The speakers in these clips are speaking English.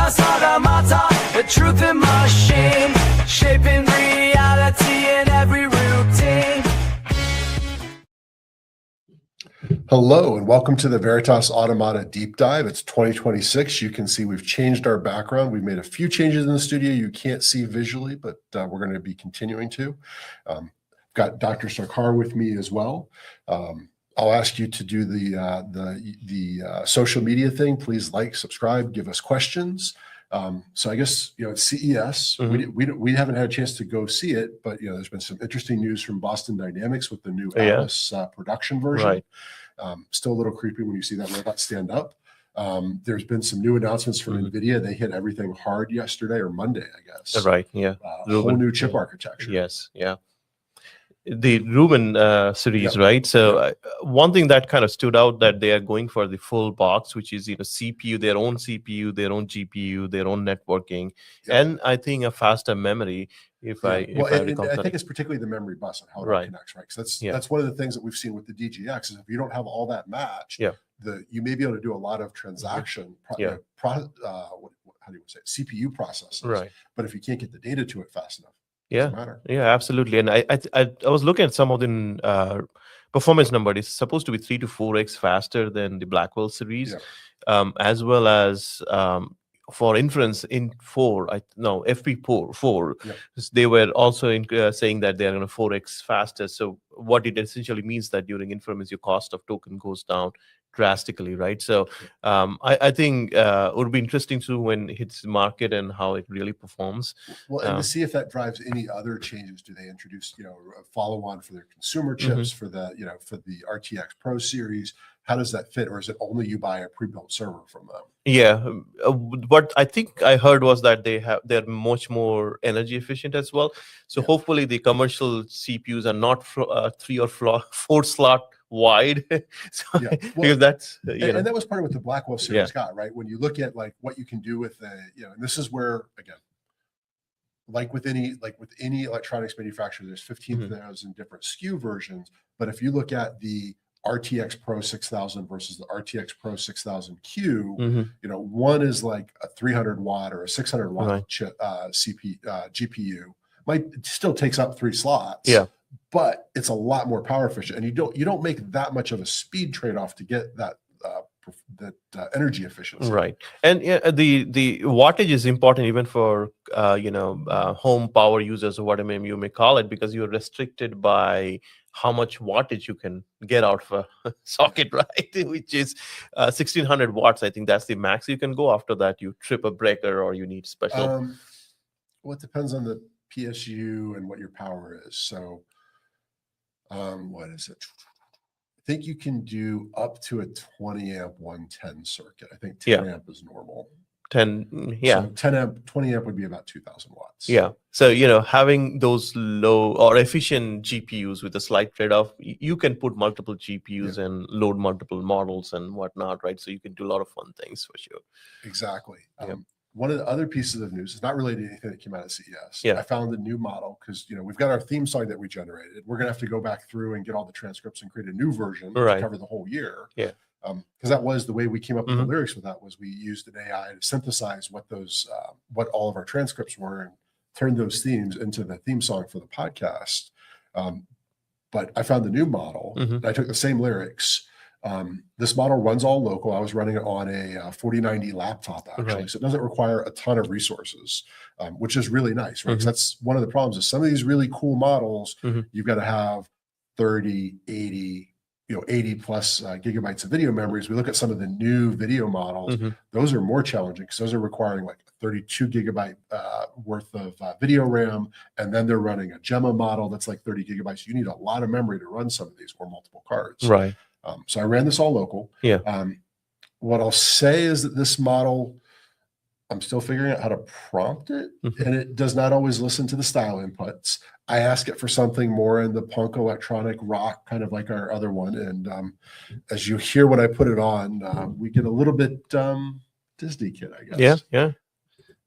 Veritas Automata, the truth in machine, shaping reality in every routine. Hello and welcome to the Veritas Automata Deep Dive. It's 2026. You can see we've changed our background. We've made a few changes in the studio you can't see visually, but we're going to be continuing to. Got Dr. Sarkar with me as well. I'll ask you to do the social media thing. Please like, subscribe, give us questions. So I guess, it's CES. We haven't had a chance to go see it, but there's been some interesting news from Boston Dynamics with the new Atlas production version. Right. Still a little creepy when you see that robot stand up. There's been some new announcements from Nvidia. They hit everything hard yesterday or Monday, I guess. Right. Yeah. A whole new chip architecture. Yes. Yeah. The Rubin series, right? So one thing that kind of stood out that they are going for the full box, which is CPU, their own CPU, their own GPU, their own networking, and I think a faster memory. I think it's particularly the memory bus and how it connects, right? Because that's one of the things that we've seen with the DGX is if you don't have all that matched, you may be able to do a lot of transaction, how do you say it? CPU processes, right? But if you can't get the data to it fast enough. Yeah, absolutely. And I was looking at some of the performance numbers. It's supposed to be 3 to 4x faster than the Blackwell series, as well as for inference in FP4. They were also saying that they're going to 4x faster. So what it essentially means that during inference, your cost of token goes down drastically, right? So I think it would be interesting to when it hits the market and how it really performs. Well, and to see if that drives any other changes. Do they introduce a follow-on for their consumer chips for the for the RTX Pro series? How does that fit, or is it only you buy a pre-built server from them? Yeah, what I think I heard was that they're much more energy efficient as well. So hopefully the commercial CPUs are not 3 or 4 slot wide. Because that's and that was part of what the Blackwell series got, right? When you look at what you can do with and this is where again, like with any electronics manufacturer, there's 15,000 different SKU versions. But if you look at the RTX Pro 6000 versus the RTX Pro 6000Q, one is like a 300 watt or a 600 watt GPU. It still takes up 3 slots. But it's a lot more power efficient, and you don't make that much of a speed trade-off to get that energy efficiency. Right, and the wattage is important even for home power users or whatever you may call it, because you're restricted by how much wattage you can get out of a socket, right? Which is 1600 watts. I think that's the max you can go. After that, you trip a breaker or you need special. Well, it depends on the PSU and what your power is. So. What is it? I think you can do up to a 20 amp 110 circuit. I think 10 amp is normal. 10, So 10 amp, 20 amp would be about 2000 watts. Yeah. So, having those low or efficient GPUs with a slight trade-off, you can put multiple GPUs and load multiple models and whatnot, right? So you can do a lot of fun things for sure. Exactly. One of the other pieces of news is not related to anything that came out of CES. I found a new model because we've got our theme song that we generated. We're gonna have to go back through and get all the transcripts and create a new version to cover the whole year. Because that was the way we came up with the lyrics with that. Was we used an AI to synthesize what all of our transcripts were and turned those themes into the theme song for the podcast. But I found the new model. And I took the same lyrics. This model runs all local. I was running it on a 4090 laptop actually, so it doesn't require a ton of resources, which is really nice, right? 'Cause that's one of the problems is some of these really cool models, you've got to have 30, 80, 80 plus gigabytes of video memories. We look at some of the new video models; those are more challenging because those are requiring like 32 gigabyte worth of video RAM, and then they're running a Gemma model that's like 30 gigabytes. You need a lot of memory to run some of these or multiple cards, right? So I ran this all local. What I'll say is that this model, I'm still figuring out how to prompt it, and it does not always listen to the style inputs. I ask it for something more in the punk electronic rock, kind of like our other one. And as you hear when I put it on, we get a little bit Disney kid, I guess.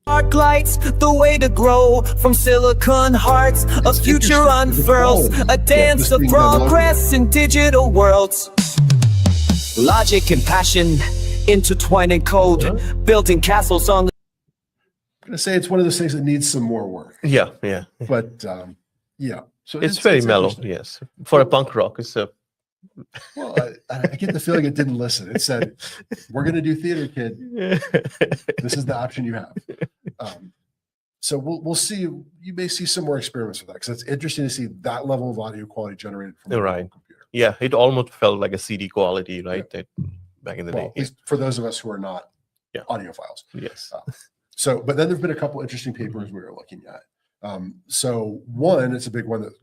Arc lights, the way to grow from silicon hearts. A future unfurls, a dance of progress in digital worlds. Logic and passion intertwining code, building castles on the going to say it's one of those things that needs some more work. Yeah. But yeah, so it's very mellow. Yes, for a punk rock, it's a. Well, I get the feeling it didn't listen. It said, "We're going to do theater, kid. This is the option you have." So we'll see. You may see some more experiments with that because it's interesting to see that level of audio quality generated from a mobile computer. Yeah, it almost felt like a CD quality, right? That back in the day. At least for those of us who are not audiophiles. Yes. But then there've been a couple interesting papers we were looking at. So one, it's a big one that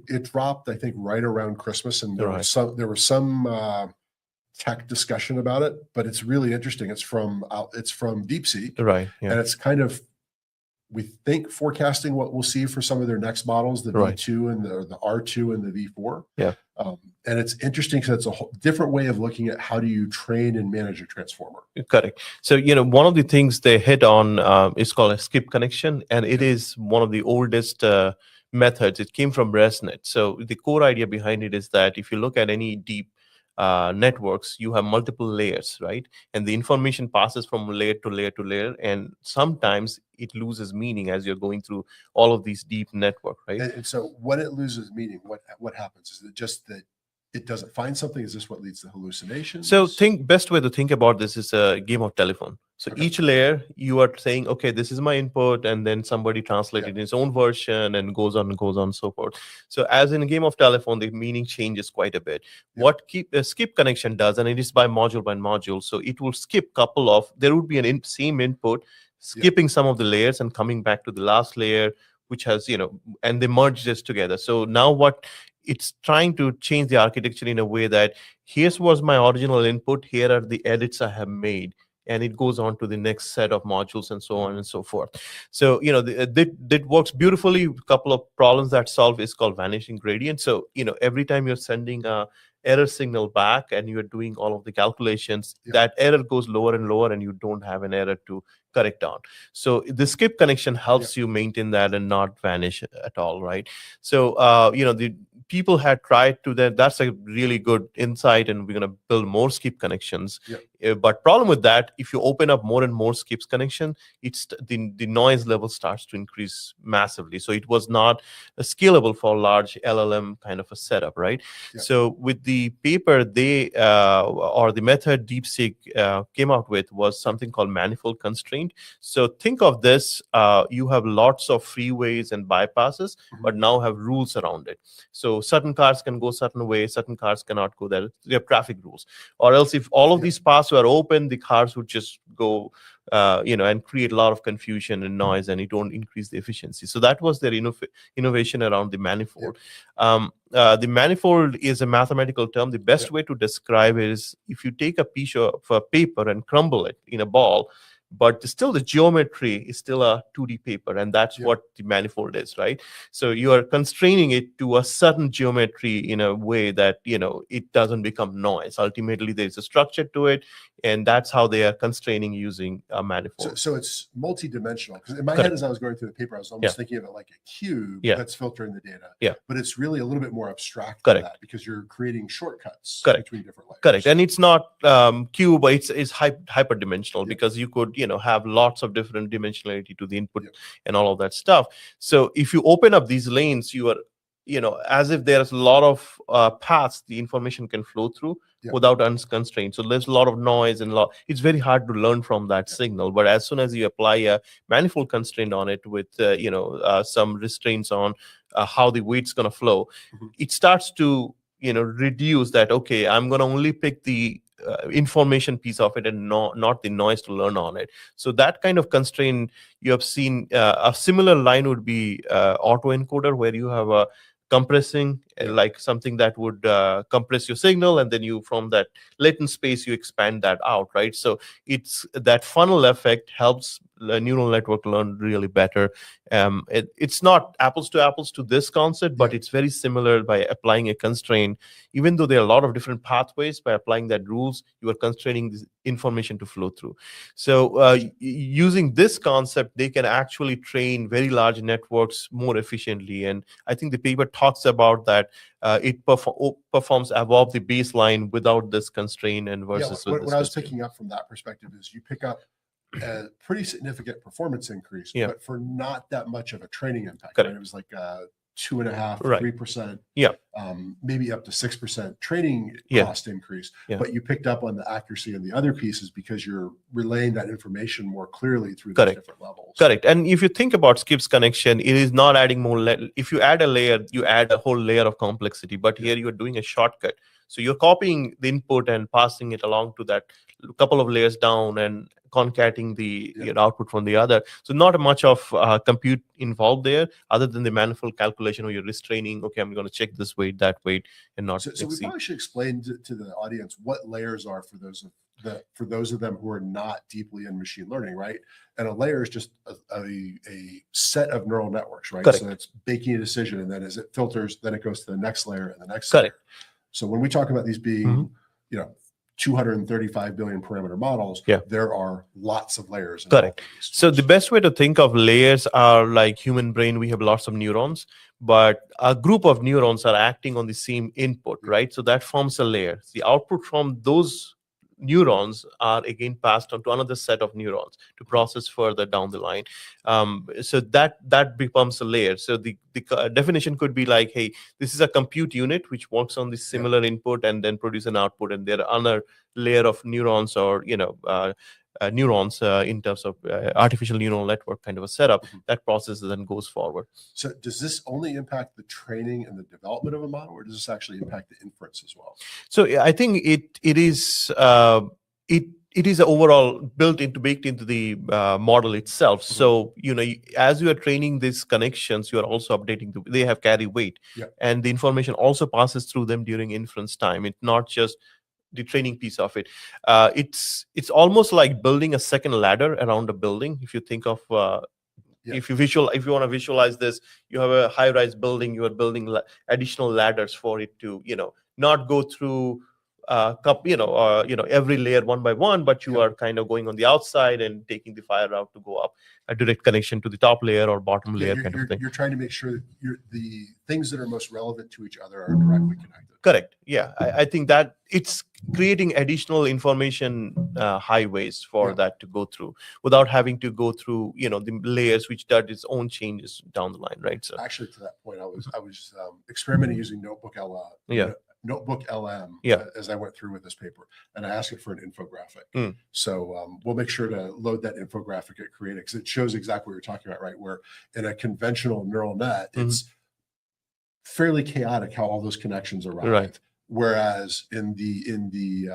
it dropped, I think, right around Christmas, and there was some tech discussion about it, but it's really interesting. It's from DeepSeek, right? Yeah. And it's kind of, we think, forecasting what we'll see for some of their next models, the V2 and the R2 and the V4. Yeah. And it's interesting because it's a whole different way of looking at how do you train and manage a transformer. Correct. So, one of the things they hit on is called a skip connection, and it is one of the oldest methods. It came from ResNet. So the core idea behind it is that if you look at any deep networks, you have multiple layers, right? And the information passes from layer to layer to layer, and sometimes it loses meaning as you're going through all of these deep network, right? And so when it loses meaning, what happens? Is it just that it doesn't find something? Is this what leads to hallucinations? So best way to think about this is a game of telephone. So each layer you are saying, okay, this is my input, and then somebody translated its own version and goes on and so forth. So as in a game of telephone, the meaning changes quite a bit. What skip connection does, and it is by module, so it will skip couple of, there would be an same input, skipping some of the layers and coming back to the last layer, which has, and they merge this together. So now what it's trying to change the architecture in a way that here's was my original input, here are the edits I have made, and it goes on to the next set of modules and so on and so forth. So, that works beautifully. A couple of problems that solve is called vanishing gradient. So, every time you're sending a error signal back and you're doing all of the calculations, that error goes lower and lower, and you don't have an error to correct on. So the skip connection helps you maintain that and not vanish at all, right? So, the people had tried to that. That's a really good insight, and we're going to build more skip connections. But problem with that, if you open up more and more skips connection, it's the noise level starts to increase massively. So it was not scalable for large LLM kind of a setup, right? So with the paper, they or the method DeepSeek came out with was something called manifold constraint. So think of this: you have lots of freeways and bypasses, but now have rules around it. So certain cars can go certain way, certain cars cannot go there. You have traffic rules, or else if all of these paths were open, the cars would just go, and create a lot of confusion and noise, and it won't increase the efficiency. So that was their innovation around the manifold. The manifold is a mathematical term. The best way to describe it is if you take a piece of paper and crumble it in a ball, but still the geometry is still a 2D paper, and that's what the manifold is, right? So you are constraining it to a certain geometry in a way that, it doesn't become noise. Ultimately, there's a structure to it, and that's how they are constraining using a manifold. So it's multi-dimensional. Because in my head, as I was going through the paper, I was almost thinking of it like a cube that's filtering the data. But it's really a little bit more abstract than that, because you're creating shortcuts between different layers. Correct. And it's not cube, but it's hyperdimensional, because you could have lots of different dimensionality to the input and all of that stuff. So if you open up these lanes, you are as if there's a lot of paths the information can flow through without unconstrained. So there's a lot of noise and it's very hard to learn from that signal. But as soon as you apply a manifold constraint on it with some restraints on how the weight's going to flow, it starts to reduce that. Okay, I'm going to only pick the information piece of it and not the noise to learn on it. So that kind of constraint you have seen. A similar line would be autoencoder, where you have a compressing, like something that would compress your signal, and then you, from that latent space, you expand that out, right? So it's that funnel effect helps the neural network learn really better. It's not apples to apples to this concept, but it's very similar by applying a constraint. Even though there are a lot of different pathways, by applying that rules, you are constraining this information to flow through. So using this concept, they can actually train very large networks more efficiently. And I think the paper talks about that. It performs above the baseline without this constraint and versus. What I was picking up from that perspective is you pick up a pretty significant performance increase, but for not that much of a training impact. Correct. Right? It was like 2.5%, Right. 3%, maybe up to 6% training cost increase. But you picked up on the accuracy and the other pieces because you're relaying that information more clearly through those different levels. Correct. And if you think about skips connection, it is not adding more. If you add a layer, you add a whole layer of complexity. But here you're doing a shortcut. So you're copying the input and passing it along to that couple of layers down and concatenating the output from the other. So not much of compute involved there, other than the manifold calculation where you're restraining. Okay, I'm going to check this weight, that weight, and not. So we probably should explain to the audience what layers are for those of them who are not deeply in machine learning, right? And a layer is just a set of neural networks, right? Correct. So it's making a decision, and then as it filters, then it goes to the next layer and the next Correct. layer. So when we talk about these being, 235 billion parameter models, there are lots of layers. Correct. So the best way to think of layers are like human brain. We have lots of neurons, but a group of neurons are acting on the same input, right? So that forms a layer. The output from those neurons are again passed on to another set of neurons to process further down the line. So that becomes a layer. So the definition could be like, hey, this is a compute unit which works on the similar input and then produce an output, and there are another layer of neurons or neurons in terms of artificial neural network kind of a setup that processes and goes forward. So does this only impact the training and the development of a model, or does this actually impact the inference as well? So I think it is overall baked into the model itself. So as you are training these connections, you are also updating they have carry weight, and the information also passes through them during inference time. It's not just the training piece of it. It's almost like building a second ladder around a building. If you think of if you want to visualize this, you have a high-rise building. You are building additional ladders for it to not go through every layer one by one, but you are kind of going on the outside and taking the fire route to go up a direct connection to the top layer or bottom layer kind of thing. You're trying to make sure that the things that are most relevant to each other are directly connected. Correct. Yeah, I think that it's creating additional information highways for that to go through without having to go through the layers which does its own changes down the line, right? So actually, to that point, I was experimenting using Notebook LM as I went through with this paper, and I asked it for an infographic. So we'll make sure to load that infographic at Create because it shows exactly what you're talking about, right? Where in a conventional neural net, it's fairly chaotic how all those connections arrive. Right. Whereas in the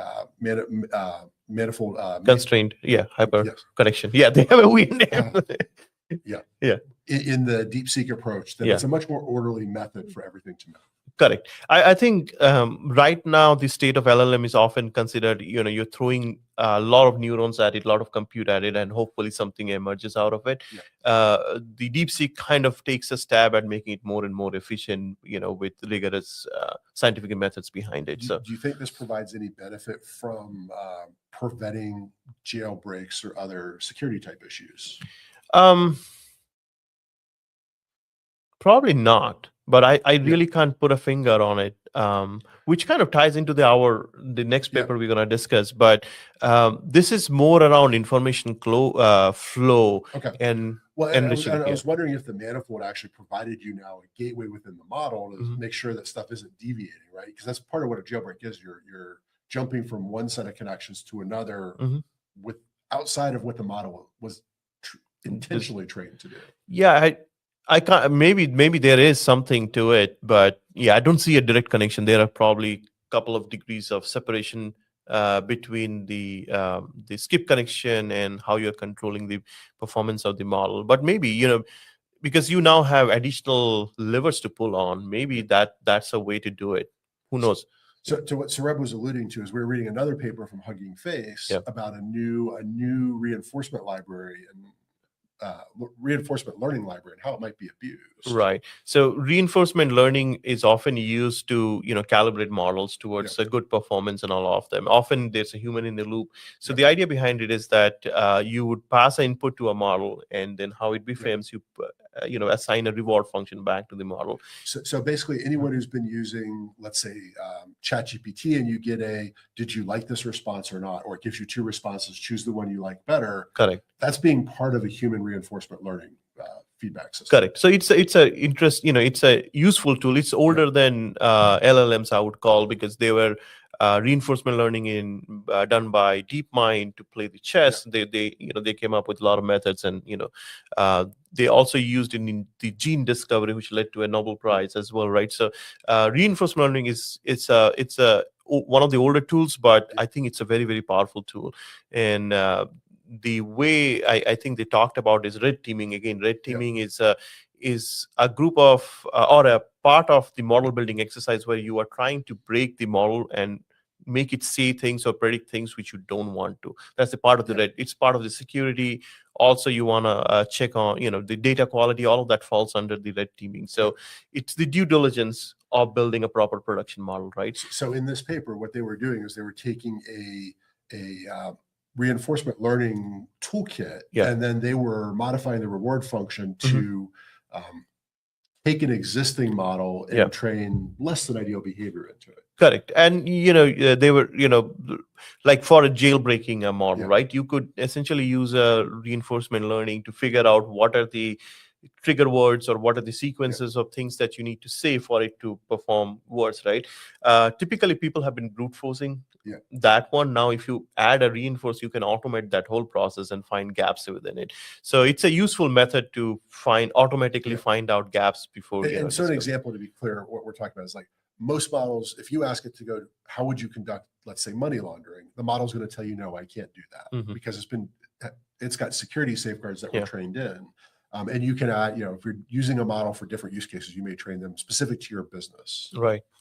manifold constrained, hyper connection. Yeah, they have a weird name. In the DeepSeek approach, then it's a much more orderly method for everything to move. Correct. I think right now the state of LLM is often considered, you're throwing a lot of neurons at it, a lot of compute at it, and hopefully something emerges out of it. The DeepSeek kind of takes a stab at making it more and more efficient, with rigorous scientific methods behind it. Do you think this provides any benefit from preventing jailbreaks or other security type issues? Probably not. But I really can't put a finger on it, which kind of ties into the next paper we're going to discuss. But this is more around information flow. And I was wondering if the manifold actually provided you now a gateway within the model to make sure that stuff isn't deviating, right? Because that's part of what a jailbreak is. You're jumping from one set of connections to another with outside of what the model was intentionally trained to do. Yeah, I can't. Maybe there is something to it, but I don't see a direct connection. There are probably a couple of degrees of separation between the skip connection and how you're controlling the performance of the model. But maybe because you now have additional levers to pull on, maybe that's a way to do it. Who knows? So to what Saurabh was alluding to is we were reading another paper from Hugging Face about a new reinforcement library and reinforcement learning library and how it might be abused. Right. So reinforcement learning is often used to, calibrate models towards a good performance and all of them. Often there's a human in the loop. So the idea behind it is that you would pass an input to a model, and then how it behaves, you assign a reward function back to the model. So basically, anyone who's been using, let's say, ChatGPT, and you get did you like this response or not, or it gives you 2 responses, choose the one you like better. Correct. That's being part of a human reinforcement learning feedback system. Correct. So it's a interest, it's a useful tool. It's older than LLMs, I would call, because they were reinforcement learning done by DeepMind to play the chess. They came up with a lot of methods, and they also used in the gene discovery, which led to a Nobel Prize as well, right? So reinforcement learning is one of the older tools, but I think it's a very, very powerful tool. And the way I think they talked about is red teaming. Again, red teaming is a group of or a part of the model building exercise where you are trying to break the model and make it say things or predict things which you don't want to. That's the part of the red. It's part of the security. Also, you want to check on the data quality. All of that falls under the red teaming. So it's the due diligence of building a proper production model, right? So in this paper, what they were doing is they were taking a reinforcement learning toolkit, and then they were modifying the reward function to take an existing model and train less than ideal behavior into it. Correct. And they were like for a jailbreaking a model, right? You could essentially use a reinforcement learning to figure out what are the trigger words or what are the sequences of things that you need to say for it to perform words, right? Typically, people have been brute forcing that one. Now, if you add a reinforce, you can automate that whole process and find gaps within it. So it's a useful method to automatically find out gaps before. And so an example, to be clear, what we're talking about is like most models, if you ask it to go, how would you conduct, let's say, money laundering? The model's going to tell you, no, I can't do that because it's got security safeguards that were trained in. And you can add, if you're using a model for different use cases, you may train them specific to your business.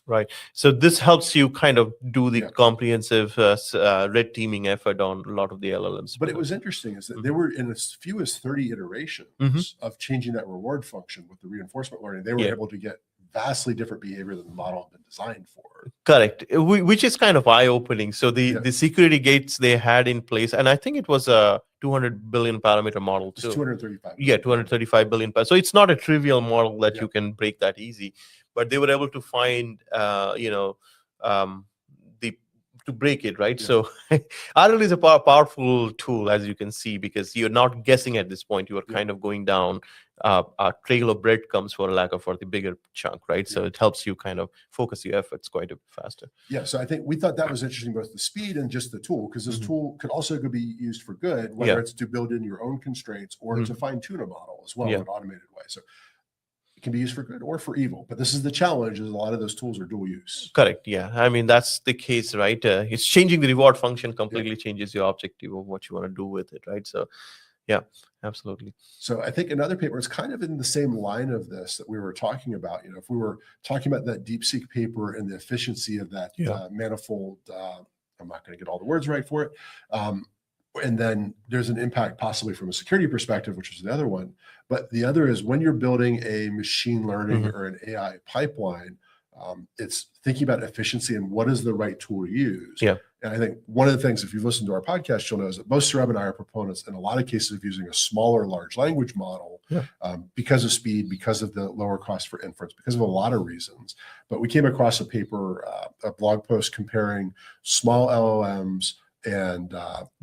Right. So this helps you kind of do the comprehensive red teaming effort on a lot of the LLMs. But it was interesting is that there were in as few as 30 iterations of changing that reward function with the reinforcement learning, they were able to get vastly different behavior than the model had been designed for. Correct, which is kind of eye-opening. So the security gates they had in place, and I think it was a 200 billion parameter model too. It's 235. Yeah, 235 billion. So it's not a trivial model that you can break that easy. But they were able to find, to break it, right? So RL is a powerful tool, as you can see, because you're not guessing at this point. You are kind of going down a trail of breadcrumbs, for the bigger chunk, right? So it helps you kind of focus your efforts quite a bit faster. Yeah, so I think we thought that was interesting, both the speed and just the tool, because this tool could also be used for good, whether it's to build in your own constraints or to fine tune a model as well in an automated way. So can be used for good or for evil, but this is the challenge: is a lot of those tools are dual use. Correct. Yeah, I mean that's the case, right? It's changing the reward function completely changes your objective of what you want to do with it, right? So, yeah, absolutely. So I think another paper is kind of in the same line of this that we were talking about. If we were talking about that DeepSeek paper and the efficiency of that manifold, I'm not going to get all the words right for it. And then there's an impact possibly from a security perspective, which is the other one. But the other is when you're building a machine learning or an AI pipeline, it's thinking about efficiency and what is the right tool to use. Yeah. And I think one of the things, if you've listened to our podcast, you'll know is that both Saurabh and I are proponents in a lot of cases of using a smaller large language model because of speed, because of the lower cost for inference, because of a lot of reasons. But we came across a paper, a blog post comparing small LLMs and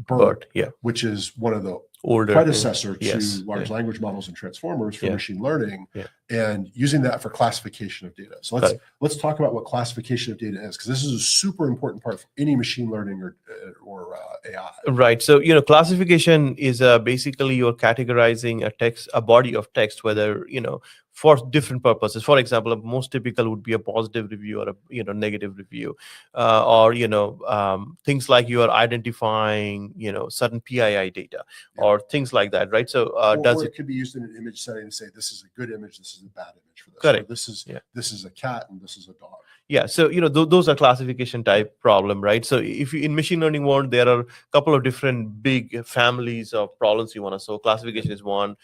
BERT, which is one of the older predecessor to large language models and transformers for machine learning, and using that for classification of data. So let's talk about what classification of data is, because this is a super important part for any machine learning or AI. Right. So classification is basically you're categorizing a body of text, whether for different purposes. For example, most typical would be a positive review or a negative review, or things like you are identifying certain PII data or things like that, right? So or it could be used in an image setting to say this is a good image, this is a bad image for this. Correct. Or this is a cat and this is a dog. Yeah, so those are classification type problem, right? So if you in machine learning world, there are a couple of different big families of problems you want to solve. Classification is one,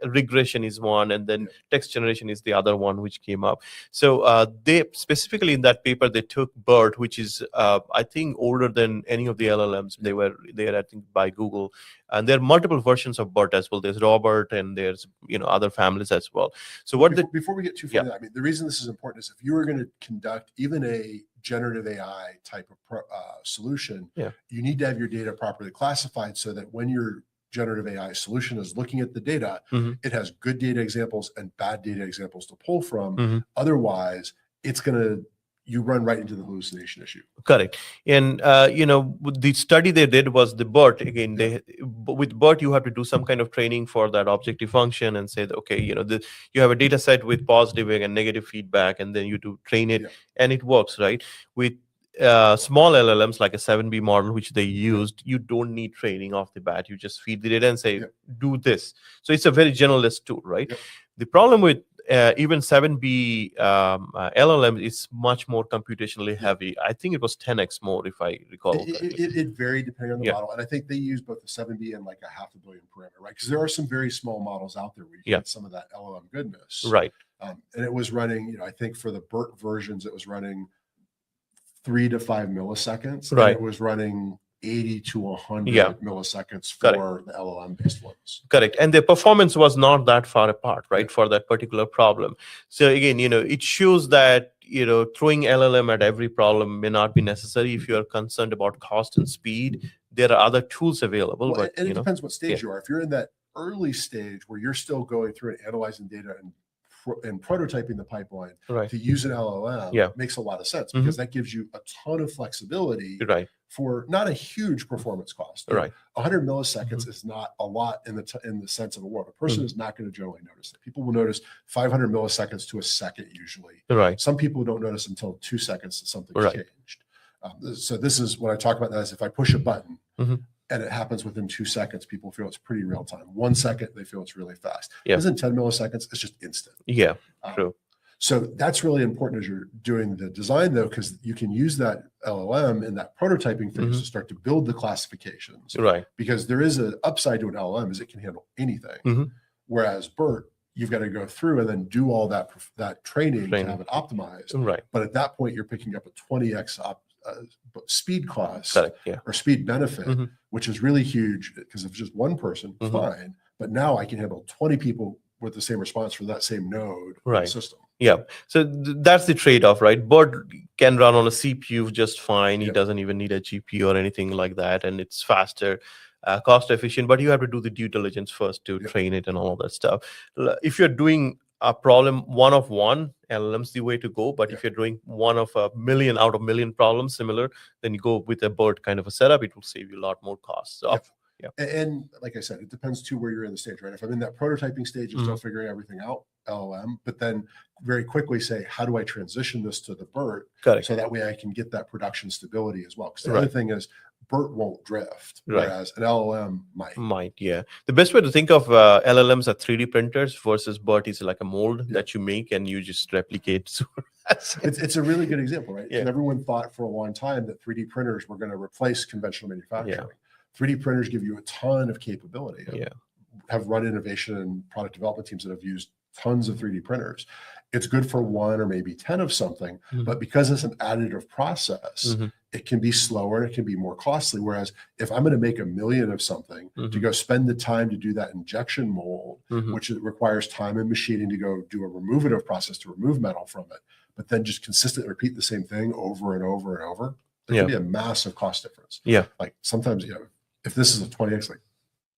regression is one, and then text generation is the other one which came up. So they specifically in that paper they took BERT, which is I think older than any of the LLMs. They are I think by Google, and there are multiple versions of BERT as well. There's Robert, and there's other families as well. So what before we get too far, I mean, the reason this is important is if you were going to conduct even a generative AI type of solution, you need to have your data properly classified so that when your generative AI solution is looking at the data, it has good data examples and bad data examples to pull from. Otherwise, it's going to you run right into the hallucination issue. Correct. And the study they did was the BERT. Again, with BERT you have to do some kind of training for that objective function and say that, okay, you have a data set with positive and negative feedback, and then you do train it, and it works, right? With small LLMs like a 7B model, which they used, you don't need training off the bat. You just feed the data and say, do this. So it's a very generalist tool, right? The problem with even 7B LLM is much more computationally heavy. I think it was 10x more, if I recall. It varied depending on the model, and I think they use both the 7B and like a 500 million parameter, right? Because there are some very small models out there where you get some of that LLM goodness, right? And it was running, I think for the BERT versions, it was running 3 to 5 milliseconds, right? And it was running 80 to 100 milliseconds for the LLM based ones. Correct. And the performance was not that far apart, right, for that particular problem. So again, it shows that, throwing LLM at every problem may not be necessary if you are concerned about cost and speed. There are other tools available. Well, but and it depends what stage you are. If you're in that early stage where you're still going through and analyzing data and prototyping the pipeline to use an LLM makes a lot of sense, because that gives you a ton of flexibility for not a huge performance cost. 100 milliseconds is not a lot in the sense of a world. A person is not going to generally notice it. People will notice 500 milliseconds to a second usually. Some people don't notice until 2 seconds that something's changed. So this is what I talk about, that is if I push a button and it happens within 2 seconds, people feel it's pretty real time. 1 second, they feel it's really fast. Within 10 milliseconds, it's just instant. True. So that's really important as you're doing the design, though, because you can use that LLM in that prototyping phase to start to build the classifications. Because there is an upside to an LLM is it can handle anything. Whereas BERT, you've got to go through and then do all that training to have it optimized. But at that point, you're picking up a 20x speed cost or speed benefit, which is really huge, because if it's just one person, fine. But now I can handle 20 people with the same response for that same node in the system. So that's the trade-off, right? BERT can run on a CPU just fine. It doesn't even need a GPU or anything like that, and it's faster, cost efficient. But you have to do the due diligence first to train it and all of that stuff. If you're doing a problem one of one, LLM's the way to go. But if you're doing one of a million out of million problems similar, then you go with a BERT kind of a setup. It will save you a lot more costs. So and like I said, it depends too where you're in the stage, right? If I'm in that prototyping stage and still figuring everything out, LLM, but then very quickly say, how do I transition this to the BERT so that way I can get that production stability as well? Because the other thing is BERT won't drift, whereas an LLM might. The best way to think of LLMs are 3D printers versus BERT is like a mold that you make and you just replicate. It's a really good example, right? And everyone thought for a long time that 3D printers were going to replace conventional manufacturing. 3D printers give you a ton of capability. Have run innovation and product development teams that have used tons of 3D printers. It's good for 1 or maybe 10 of something, but because it's an additive process, it can be slower and it can be more costly. Whereas if I'm going to make 1 million of something, to go spend the time to do that injection mold, which requires time and machining to go do a removative process to remove metal from it, but then just consistently repeat the same thing over and over and over, there can be a massive cost difference. Like sometimes, if this is a 20x, like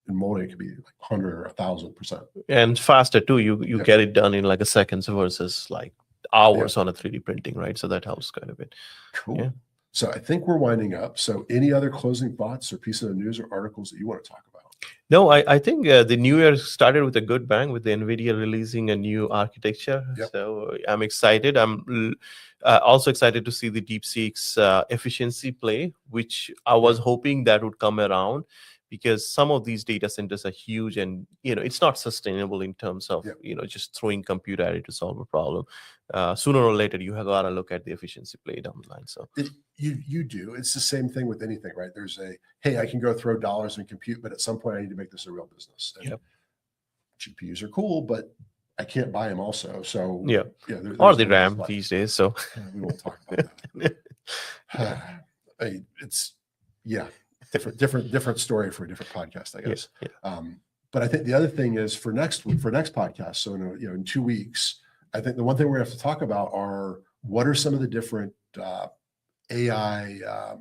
in molding, it could be like 100 or 1,000%. And faster too. You get it done in like a seconds versus like hours on a 3D printing, right? So that helps quite a bit. Cool. So I think we're winding up. So any other closing thoughts or pieces of news or articles that you want to talk about? No, I think the new year started with a good bang with the Nvidia releasing a new architecture. So I'm excited. I'm also excited to see the DeepSeek's efficiency play, which I was hoping that would come around. because some of these data centers are huge, and it's not sustainable in terms of just throwing compute at it to solve a problem. Sooner or later, you have got to look at the efficiency play down the line. So you do. It's the same thing with anything, right? There's hey, I can go throw dollars in compute, but at some point I need to make this a real business. And GPUs are cool, but I can't buy them also. So or the RAM these days. So we won't talk about that. It's different story for a different podcast, I guess. But I think the other thing is for next podcast. So in 2 weeks, I think the one thing we're gonna have to talk about are what are some of the different AI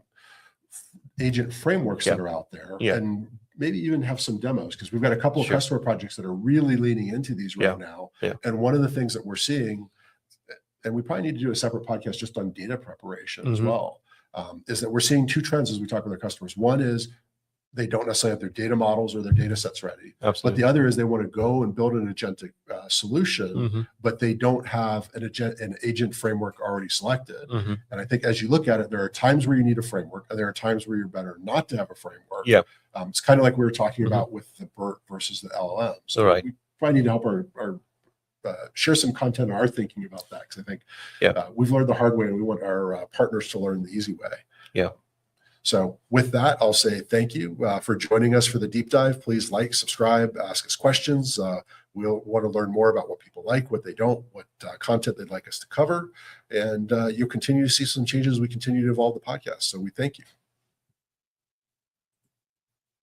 agent frameworks that are out there, and maybe even have some demos, because we've got a couple of customer projects that are really leaning into these right now. And one of the things that we're seeing, and we probably need to do a separate podcast just on data preparation as well, is that we're seeing two trends as we talk with our customers. One is they don't necessarily have their data models or their data sets ready. But the other is they want to go and build an agentic solution, but they don't have an agent framework already selected. And I think as you look at it, there are times where you need a framework, and there are times where you're better not to have a framework. It's kind of like we were talking about with the BERT versus the LLMs. So we probably need to help our share some content on our thinking about that, because I think we've learned the hard way, and we want our partners to learn the easy way. So with that, I'll say thank you for joining us for the deep dive. Please like, subscribe, ask us questions. We'll want to learn more about what people like, what they don't, what content they'd like us to cover. And you'll continue to see some changes as we continue to evolve the podcast. So we thank you.